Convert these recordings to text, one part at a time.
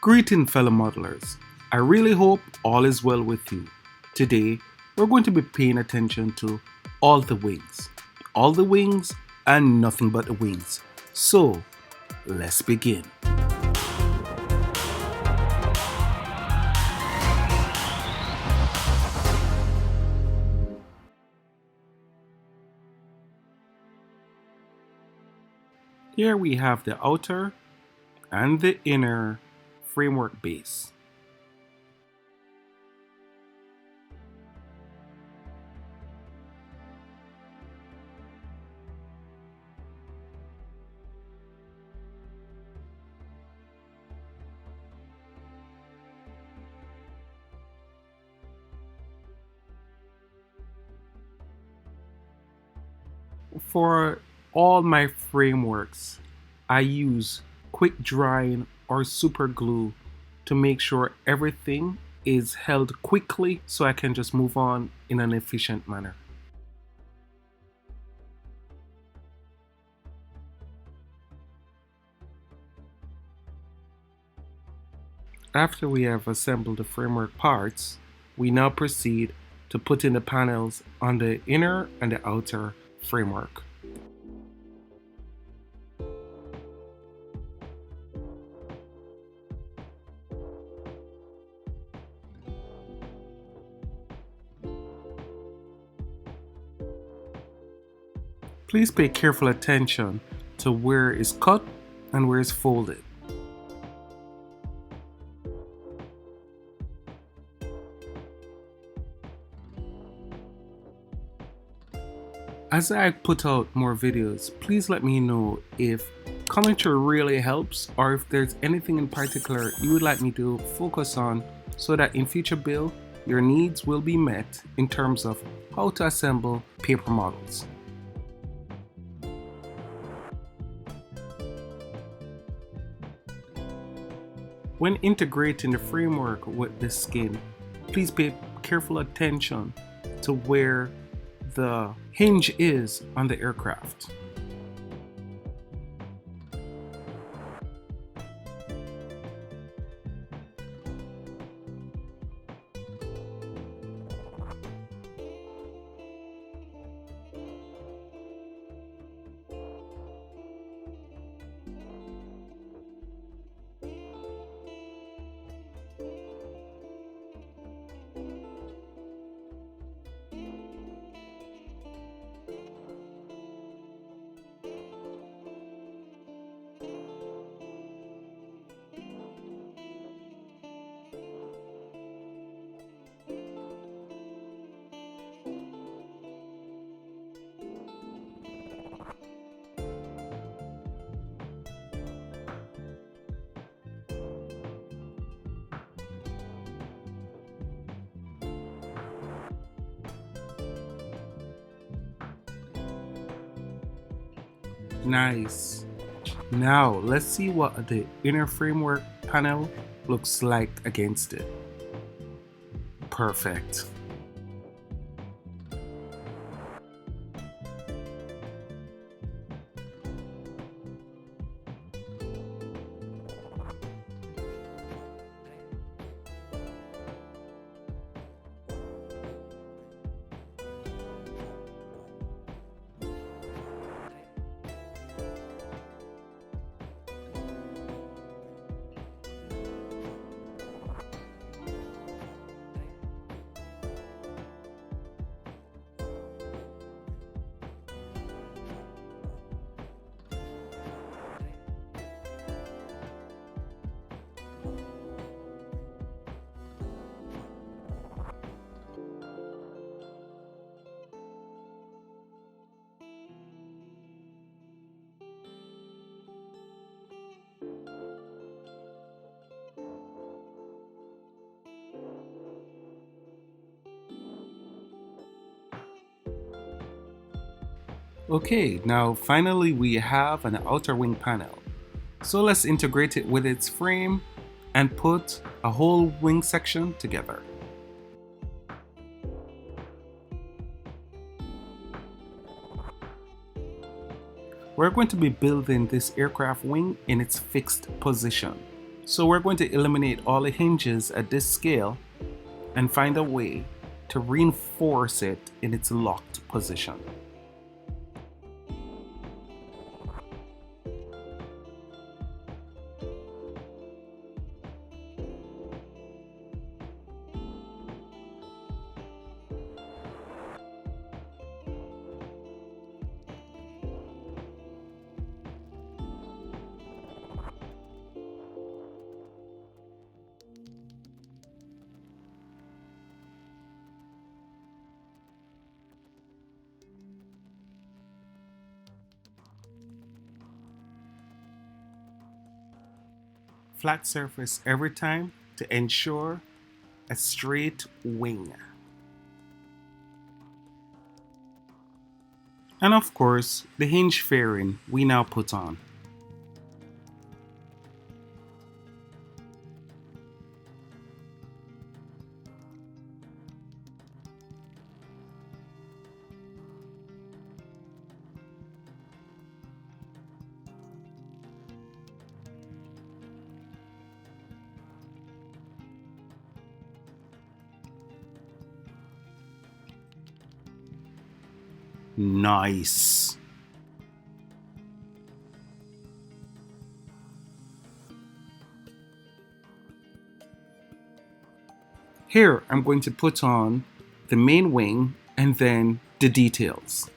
Greetings, fellow modelers. I really hope all is well with you. Today, we're going to be paying attention to all the wings. All the wings and nothing but the wings. So, let's begin. Here we have the outer and the inner framework base. For all my frameworks, I use quick drying or super glue to make sure everything is held quickly so I can just move on in an efficient manner. After we have assembled the framework parts, we now proceed to put in the panels on the inner and the outer framework. Please pay careful attention to where it's cut and where it's folded. As I put out more videos, please let me know if commentary really helps or if there's anything in particular you would like me to focus on so that in future build your needs will be met in terms of how to assemble paper models. When integrating the framework with the skin, please pay careful attention to where the hinge is on the aircraft. Nice. Now let's see what the inner framework panel looks like against it. Perfect. Okay, now finally we have an outer wing panel. So let's integrate it with its frame and put a whole wing section together. We're going to be building this aircraft wing in its fixed position. So we're going to eliminate all the hinges at this scale and find a way to reinforce it in its locked position. Flat surface every time to ensure a straight wing. And of course, the hinge fairing we now put on. Nice. Here I'm going to put on the main wing and then the details.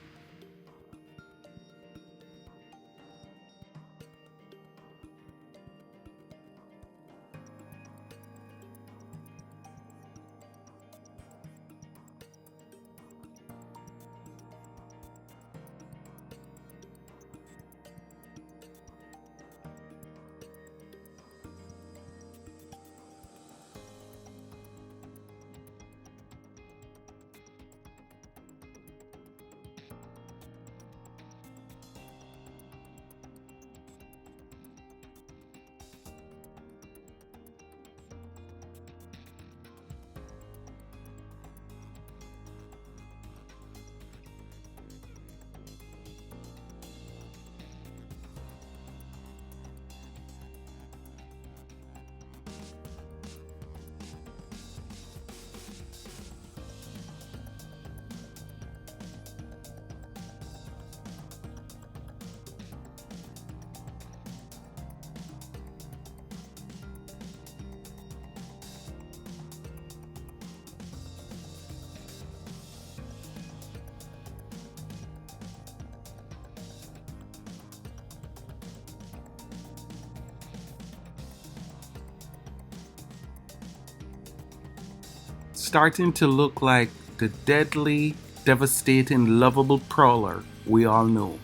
Starting to look like the deadly, devastating, lovable Prowler we all know.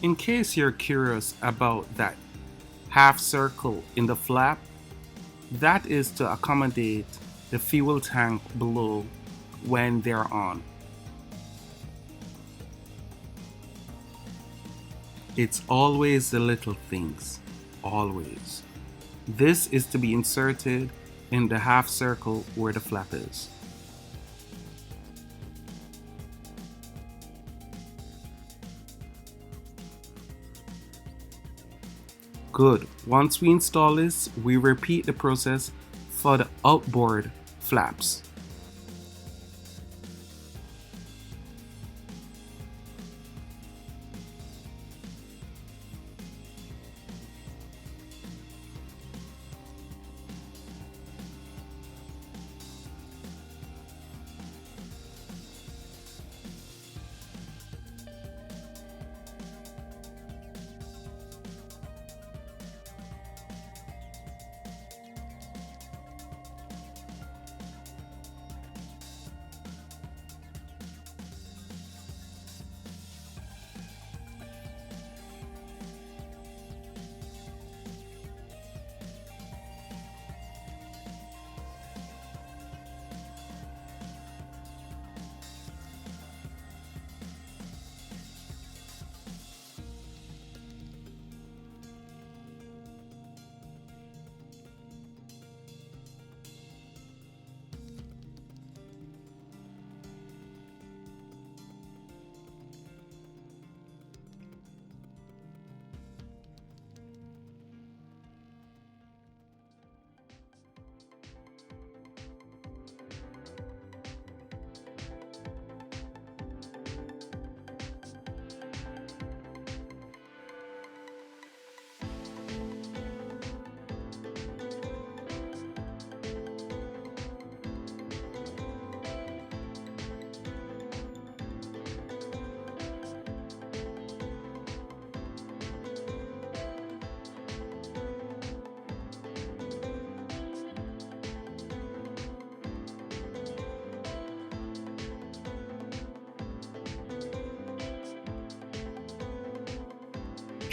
In case you're curious about that half circle in the flap, that is to accommodate the fuel tank below when they're on. It's always the little things, always. This is to be inserted in the half circle where the flap is. Good. Once we install this, we repeat the process for the outboard flaps.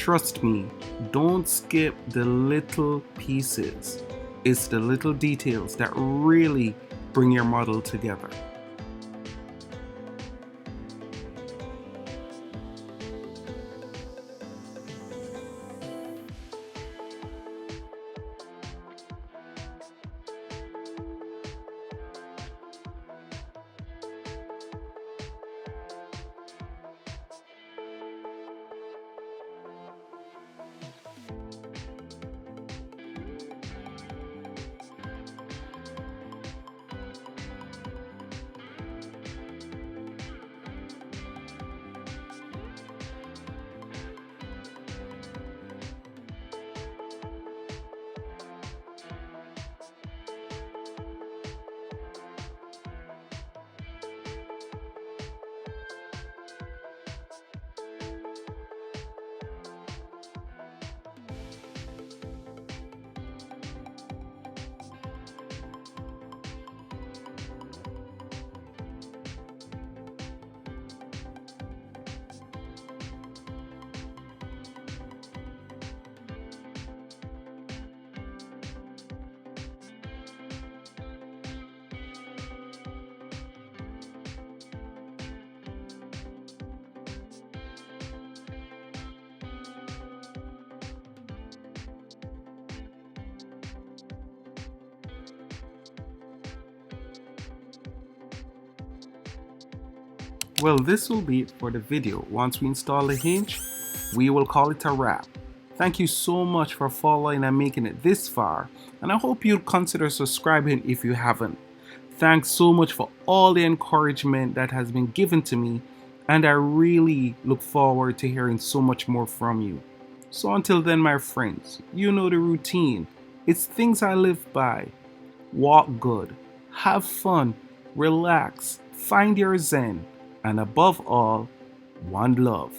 Trust me, don't skip the little pieces. It's the little details that really bring your model together. Well, this will be it for the video. Once we install the hinge, we will call it a wrap. Thank you so much for following and making it this far, and I hope you'll consider subscribing if you haven't. Thanks so much for all the encouragement that has been given to me, and I really look forward to hearing so much more from you. So until then, my friends, you know the routine. It's things I live by. Walk good, have fun, relax, find your zen, and above all, one love.